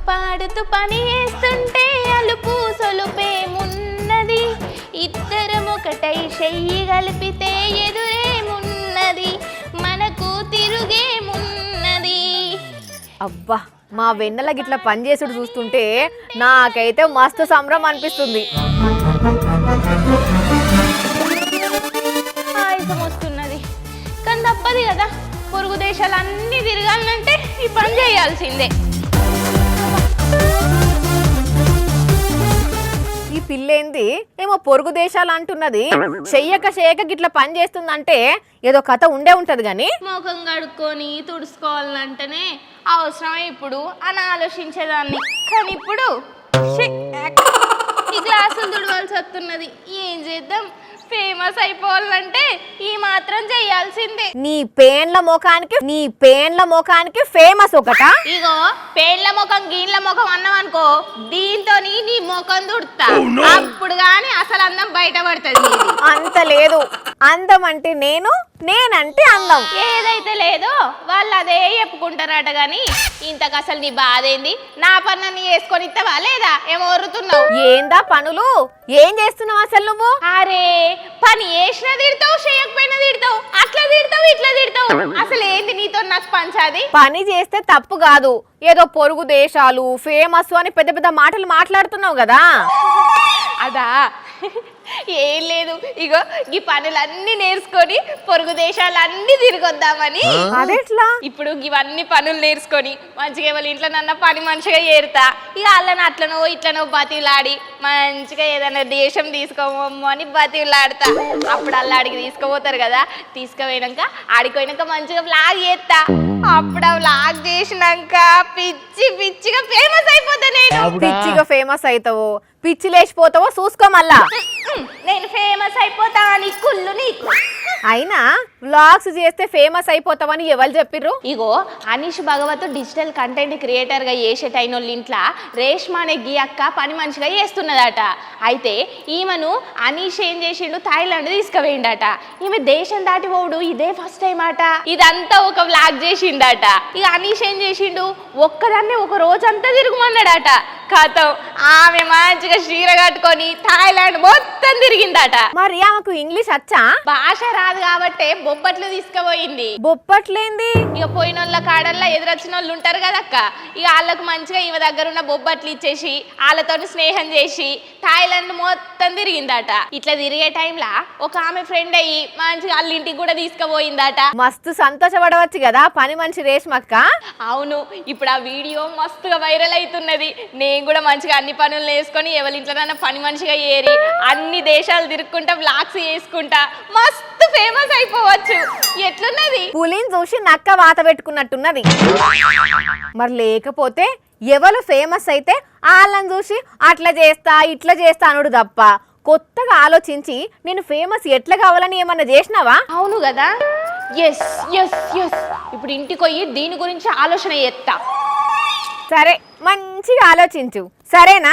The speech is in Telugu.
పాడుతూ పని చేస్తుంటే అలుపు సొలుపేమున్నది, ఇద్దరం ఒకటై చెయ్యి కలిపితే ఎదురేమున్నది, మనకు తిరుగేమున్నది. అబ్బా మా వెన్నెల గిట్ల పని చేసుడు చూస్తుంటే నాకైతే మస్తు సంబరం అనిపిస్తుంది. ఆయాసం వస్తున్నది కానీ తప్పదు కదా, పొరుగు దేశాలన్నీ తిరగాలంటే ఈ పని చేయాల్సిందే. ఈ పిల్లేంది ఏమో పొరుగు దేశాలు అంటున్నది, చెయ్యక గిట్ల పని చేస్తుందంటే ఏదో కథ ఉండే ఉంటది గాని. ముఖం కడుక్కొని తుడుచుకోవాలంటేనే అవసరమే ఇప్పుడు అని ఆలోచించేదాన్ని, కానీ ఇప్పుడు ఈ గ్లాసులు తుడవాల్సి వస్తున్నది. ఏం చేద్దాం, ఫేమస్ అయిపోవాలంటే ఈ మాత్రం చేయాల్సిందే. నీ పేన్ల ముఖానికి ఫేమస్ ఒకటా? ఇగో పేన్ల ముఖం గీన్ల ముఖం అన్నాం అనుకో, దీంతో నీ ముఖం తుడుతా, అప్పుడు గాని అసలు అందం బయటపడుతుంది. అంత లేదు, అందం అంటే నేనంటే అందం. ఏదైతే లేదో వాళ్ళు అదే చెప్పుకుంటారట గాని ఇంతకు అసలు నీ బాధ ఏంది? నా పనులన్నీ చేసుకొని ఇస్తావా లేదా? ఏమో ఒరుతున్నావు. ఏందా పనులు? ఏం చేస్తున్నావు అసలు నువ్వు? అరే పని చేసినా తిడతావు, చేయకపోయినా తిడతావు, అట్లా తిడతావు ఇట్లా తిడతావు. అసలు ఏంది నీతో నాకు పంచాది? పని చేస్తే తప్పు కాదు, ఏదో పొరుగు దేశాలు ఫేమస్ అని పెద్ద పెద్ద మాటలు మాట్లాడుతున్నావు కదా. అదా ఏం లేదు, ఇగో ఈ పనులన్నీ నేర్చుకొని పొరుగు దేశాలన్నీ తిరిగొద్దామని. అదెట్లా? ఇప్పుడు ఇవన్నీ పనులు నేర్చుకొని మంచిగా వాళ్ళ ఇంట్లో నన్న పని మంచిగా ఏరుతా, ఇక వాళ్ళని అట్లనో ఇట్లనో బతిలాడి మంచిగా ఏదైనా దేశం తీసుకోమో అని బతిలాడతా. అప్పుడు అల్లాడికి తీసుకుపోతారు కదా, తీసుకుపోయినాక ఆడిపోయినాక మంచిగా వ్లాగ్ చేస్తా. అప్పుడు ఆ వ్లాగ్ చేసినాక పిచ్చిగా ఫేమస్ అయిపోతా. నేను పిచ్చిగా ఫేమస్ అవుతావో పిచ్చి లేచిపోతావో చూసుకో మళ్ళా. నేను ఫేమస్ అయిపోతా అని కుళ్ళు నీకు. అయినా వ్లాగ్స్ చేస్తే ఫేమస్ అయిపోతావని ఎవరు చెప్పిర్రు? ఇగో అనీష్ భగవత్ డిజిటల్ కంటెంట్ క్రియేటర్ గా చేసే టైనోళ్ళ ఇంట్లో రేష్మా అనే గీ అక్క పని మంచిగా చేస్తున్నదట. అయితే ఈమెను అనీష్ ఏం చేసిండు, థాయిలాండ్ తీసుకుపోయిండట. ఈమె దేశం దాటి పోవుడు ఇదే ఫస్ట్ టైం అట. ఇదంతా ఒక వ్లాగ్ చేసిండట. ఇక అనీష్ ఏం చేసిండు, ఒక్కదాన్నే ఒక రోజంతా తిరుగుమన్నాడట. కథం ఆమె మంచిగా చీర కట్టుకొని థాయిలాండ్ మొత్తం తిరిగిందట. మరి ఆమెకు ఇంగ్లీష్ వచ్చా? భాష రాదు కాబట్టే బొబ్బట్లు తీసుకుపోయింది. బొబ్బట్లేంది? ఇక పోయిన వాళ్ళ కాడల్లా ఎదురొచ్చిన వాళ్ళు ఉంటారు కదక్క, ఇక వాళ్ళకు మంచిగా ఈమె దగ్గర ఉన్న బొబ్బట్లు ఇచ్చేసి వాళ్ళతో స్నేహం చేసి థాయిలాండ్ మొత్తం తిరిగిందట. ఇట్లా తిరిగే టైంలా ఒక ఆమె ఫ్రెండ్ అయ్యి మంచిగా వాళ్ళ ఇంటికి కూడా తీసుకుపోయిందట. మస్తు సంతోషపడవచ్చు కదా పని మనిషి రేష్మక్క. అవును, ఇప్పుడు ఆ వీడియో మస్తుగా వైరల్ అవుతున్నది. నేను కూడా మంచిగా అన్ని పనులు వేసుకొని ఎవరి ఇంట్లో పని మనిషిగా ఏరి అన్ని దేశాలు తిరుక్కుంటా వ్లాగ్స్ చేసుకుంటా మస్తు ఫేమస్ అయిపోవచ్చు. ఎట్లున్నది? పులిని చూసి నక్క వాత పెట్టుకున్నట్టున్నది. మరి లేకపోతే ఎవరు ఫేమస్ అయితే వాళ్ళని చూసి అట్లా చేస్తా ఇట్లా చేస్తా అనుడు తప్ప కొత్తగా ఆలోచించి నేను ఫేమస్ ఎట్లా కావాలని ఏమన్నా చేసినావా? అవును కదా. ఎస్ ఎస్ ఎస్ ఇప్పుడు ఇంటికి పోయి దీని గురించి ఆలోచన చేస్తా. సరే మంచిగా ఆలోచించు, సరేనా?